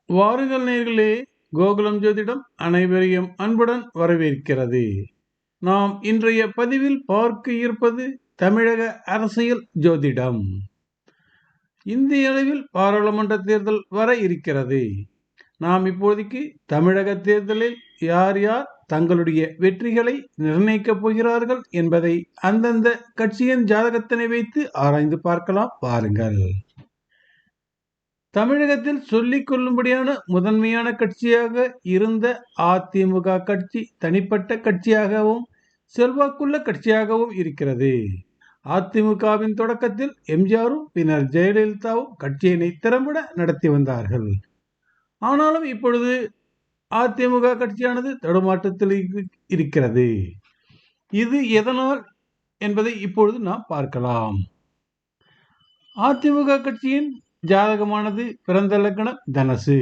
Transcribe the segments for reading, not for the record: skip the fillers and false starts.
வாருங்கள் நேர்களே, கோகுலம் ஜோதிடம் அனைவரையும் அன்புடன் வரவேற்கிறது. நாம் இன்றைய பதிவில் பார்க்க இருப்பது தமிழக அரசியல் ஜோதிடம். இந்திய அளவில் பாராளுமன்ற தேர்தல் வர இருக்கிறது. நாம் இப்போதைக்கு தமிழக தேர்தலில் யார் யார் தங்களுடைய வெற்றிகளை நிர்ணயிக்கப் போகிறார்கள் என்பதை அந்தந்த கட்சியின் ஜாதகத்தினை வைத்து ஆராய்ந்து பார்க்கலாம். பாருங்கள். தமிழகத்தில் சொல்லிக் கொள்ளும்படியான முதன்மையான கட்சியாக இருந்த அதிமுக கட்சி தனிப்பட்ட கட்சியாகவும் செல்வாக்குள்ள கட்சியாகவும் இருக்கிறது. அதிமுகவின் தொடக்கத்தில் எம்ஜிஆரும் பின்னர் ஜெயலலிதாவும் கட்சியினை திறம்பட நடத்தி வந்தார்கள். ஆனாலும் இப்பொழுது அதிமுக கட்சியானது தடுமாற்றத்தில் இருக்கிறது. இது எதனால் என்பதை இப்பொழுது நாம் பார்க்கலாம். அதிமுக கட்சியின் ஜாதகமானது பிறந்த லக்னம் தனுசு,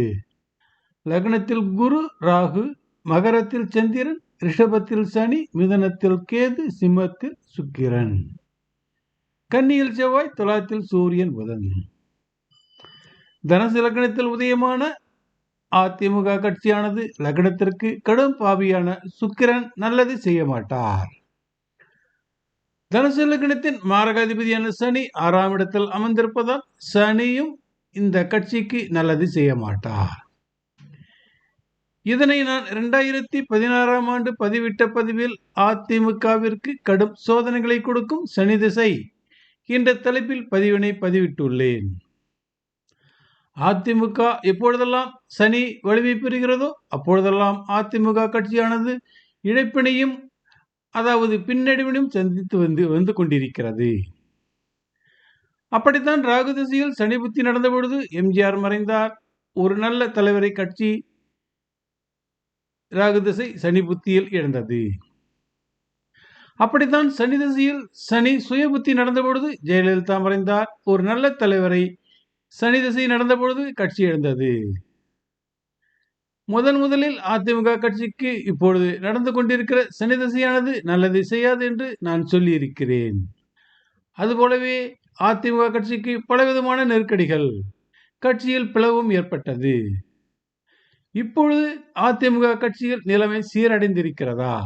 லக்னத்தில் குரு ராகு, மகரத்தில் சந்திரன், ரிஷபத்தில் சனி, மிதனத்தில் கேது, சிம்மத்தில் சுக்கிரன், கன்னியில் செவ்வாய், துலாத்தில் சூரியன் புதன். தனுசு லக்னத்தில் உதயமான அதிமுக கட்சியானது லக்னத்திற்கு கடும் பாவியான சுக்கிரன் நல்லது செய்ய மாட்டார். தனுசு லக்னத்தின் மாரகாதிபதியான சனி 6ஆம் இடத்தில் அமர்ந்திருப்பதால் சனியும் இந்த கட்சிக்கு நல்லது செய்ய மாட்டார். இதனை நான் 2016ஆம் ஆண்டு பதிவிட்ட பதிவில் அதிமுகவிற்கு கடும் சோதனைகளை கொடுக்கும் சனி திசை என்ற தலைப்பில் பதிவினை பதிவிட்டுள்ளேன். அதிமுக எப்பொழுதெல்லாம் சனி வலிமை பெறுகிறதோ அப்பொழுதெல்லாம் அதிமுக கட்சியானது இழப்பினையும் அதாவது பின்னடைவினையும் சந்தித்து வந்து கொண்டிருக்கிறது. அப்படித்தான் ராகு திசையில் சனி புத்தி நடந்த பொழுது எம்ஜிஆர் மறைந்தார். ஒரு நல்ல தலைவரை கட்சி ராகு திசை சனி புத்தியில் இழந்தது. அப்படித்தான் சனி திசையில் சனி சுய புத்தி நடந்த பொழுது ஜெயலலிதா மறைந்தார். ஒரு நல்ல தலைவரை சனி திசை நடந்த பொழுது கட்சி இழந்தது. முதலில் அதிமுக கட்சிக்கு இப்பொழுது நடந்து கொண்டிருக்கிற சனி திசையானது நல்லது செய்யாது என்று நான் சொல்லியிருக்கிறேன். அதுபோலவே அதிமுக கட்சிக்கு பலவிதமான நெருக்கடிகள், கட்சியில் பிளவும் ஏற்பட்டது. இப்பொழுது அதிமுக கட்சியில் நிலைமை சீரடைந்திருக்கிறதா?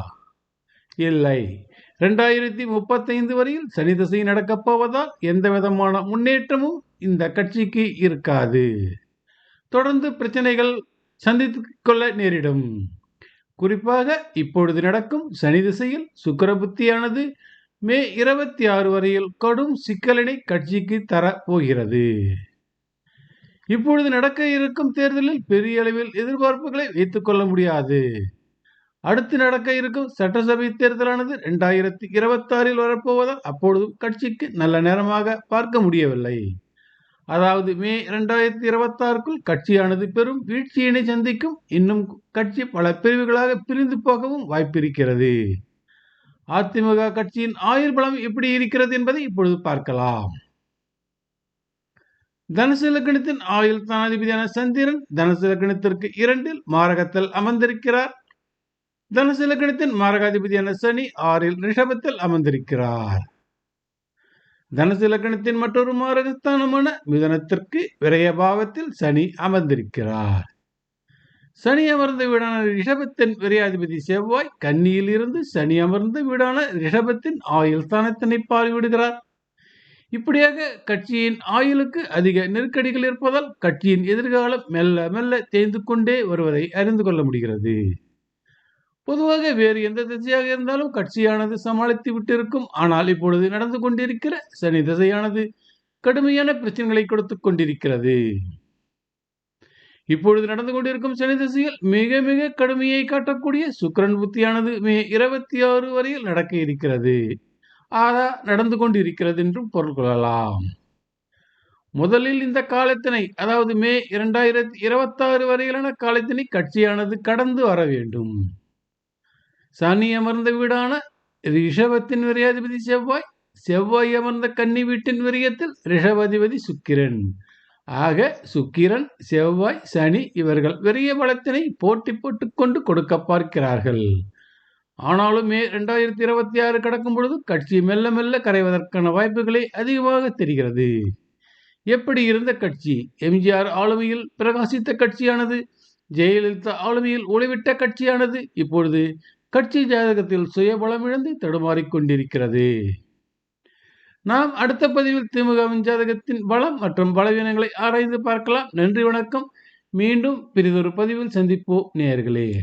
இல்லை. 2035 வரையில் சனி திசை நடக்கப் போவதால் எந்த விதமான முன்னேற்றமும் இந்த கட்சிக்கு இருக்காது. தொடர்ந்து பிரச்சனைகள் சந்தித்துக் கொள்ள நேரிடும். குறிப்பாக இப்பொழுது நடக்கும் சனி திசையில் சுக்கிர புத்தியானது மே 26 வரையில் கடும் சிக்கலினை கட்சிக்கு தர போகிறது. இப்பொழுது நடக்க இருக்கும் தேர்தலில் பெரிய அளவில் எதிர்பார்ப்புகளை வைத்துக் கொள்ள முடியாது. அடுத்து நடக்க இருக்கும் சட்டசபை தேர்தலானது 2026 வரப்போவதால் அப்பொழுதும் கட்சிக்கு நல்ல நேரமாக பார்க்க முடியவில்லை. அதாவது மே 2026க்குள் கட்சியானது பெரும் வீழ்ச்சியினை சந்திக்கும். இன்னும் கட்சி பல பிரிவுகளாக பிரிந்து போகவும் வாய்ப்பிருக்கிறது. அதிமுக கட்சியின் ஆயுள் பலம் எப்படி இருக்கிறது என்பதை இப்பொழுது பார்க்கலாம். தனுசு லக்னத்தின் ஆயுள் ஸ்தானாதிபதியான சந்திரன் தனுசு லக்னத்திற்கு 2இல் மாரகத்தில் அமர்ந்திருக்கிறார். தனுசு லக்னத்தின் மாரகாதிபதியான சனி 6இல் ரிஷபத்தில் அமர்ந்திருக்கிறார். தனுசு லக்னத்தின் மற்றொரு மாரகஸ்தானமான மிதனத்திற்கு விரயபாவத்தில் சனி அமர்ந்திருக்கிறார். சனி அமர்ந்த வீடான ரிஷபத்தின் விரையாதிபதி செவ்வாய் கன்னியில் இருந்து சனி அமர்ந்த வீடான ரிஷபத்தின் ஆயுள் ஸ்தானத்தினை பார்வையிடுகிறார். இப்படியாக கட்சியின் ஆயுளுக்கு அதிக நெருக்கடிகள் இருப்பதால் கட்சியின் எதிர்காலம் மெல்ல மெல்ல தேய்ந்து கொண்டே வருவதை அறிந்து கொள்ள முடிகிறது. பொதுவாக வேறு எந்த திசையாக இருந்தாலும் கட்சியானது சமாளித்து விட்டிருக்கும். ஆனால் இப்பொழுது நடந்து கொண்டிருக்கிற சனி திசையானது கடுமையான பிரச்சனைகளை கொடுத்து கொண்டிருக்கிறது. இப்பொழுது நடந்து கொண்டிருக்கும் சனி திசையில் மிக மிக கடுமையை காட்டக்கூடிய சுக்கிரன் புத்தியானது மே 26 வரையில் நடக்க இருக்கிறது. நடந்து கொண்டிருக்கிறது என்றும் பொருள் கொள்ளலாம். முதலில் இந்த காலத்தினை அதாவது மே 2026 வரையிலான காலத்தினை கட்சியானது கடந்து வர வேண்டும். சனி அமர்ந்த வீடான ரிஷபத்தின் விரையாதிபதி செவ்வாய் அமர்ந்த கன்னி வீட்டின் விரயத்தில் ரிஷபாதிபதி சுக்கிரன். ஆக சுக்கிரன், செவ்வாய், சனி இவர்கள் விரைய பலத்தினை போட்டி போட்டுக்கொண்டு கொடுக்க பார்க்கிறார்கள். ஆனாலும் மே 2026 கடக்கும் பொழுது கட்சி மெல்ல மெல்ல கரைவதற்கான வாய்ப்புகளை அதிகமாக தெரிகிறது. எப்படி இருந்த கட்சி? எம்ஜிஆர் ஆளுமையில் பிரகாசித்த கட்சியானது. ஜெயலலிதா ஆளுமையில் ஒளிவிட்ட கட்சியானது இப்பொழுது கட்சி ஜாதகத்தில் சுயபலமிழந்து தடுமாறிக் கொண்டிருக்கிறது. நாம் அடுத்த பதிவில் திமுகவின் ஜாதகத்தின் பலம் மற்றும் பலவீனங்களை ஆராய்ந்து பார்க்கலாம். நன்றி, வணக்கம். மீண்டும் பிறிதொரு பதிவில் சந்திப்போம் நேயர்களே.